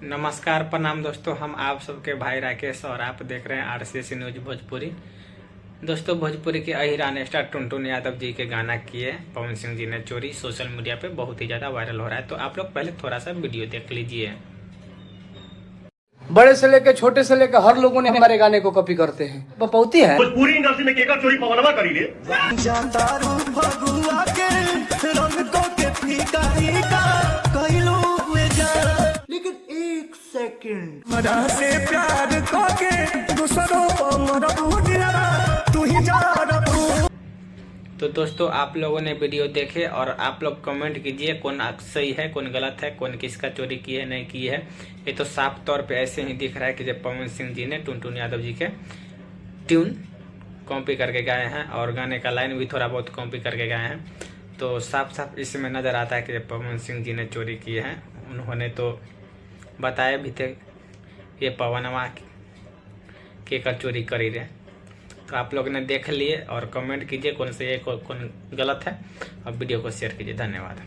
नमस्कार प्रणाम दोस्तों, हम आप सबके भाई राकेश और आप देख रहे हैं आरसीसी न्यूज भोजपुरी। दोस्तों, भोजपुरी के अहिरान स्टार टुनटुन यादव जी के गाना किए पवन सिंह जी ने चोरी सोशल मीडिया पे बहुत ही ज्यादा वायरल हो रहा है। तो आप लोग पहले थोड़ा सा वीडियो देख लीजिए। बड़े से लेके छोटे से लेके हर लोगों ने हमारे गाने को कॉपी करते हैं। बपौती है पूरी इंडस्ट्री में केकर चोरी पवनवा करी रे। लेकिन एक सेकंड से प्यार के दूसरों को तू ही जा। तो दोस्तों, आप लोगों ने वीडियो देखे और आप लोग कमेंट कीजिए कौन सही है कौन गलत है, कौन किसका चोरी की है नहीं की है। ये तो साफ तौर पे ऐसे ही दिख रहा है कि जब पवन सिंह जी ने टुनटुन यादव जी के ट्यून कॉपी करके गाए हैं और गाने का लाइन भी थोड़ा बहुत कॉपी करके गाए हैं, तो साफ साफ इसमें नज़र आता है कि जब पवन सिंह जी ने चोरी किए हैं। उन्होंने तो बताया भी थे ये पवनवा के का चोरी करी रहे। तो आप लोग ने देख लिए और कमेंट कीजिए कौन सही है कौन गलत है और वीडियो को शेयर कीजिए। धन्यवाद।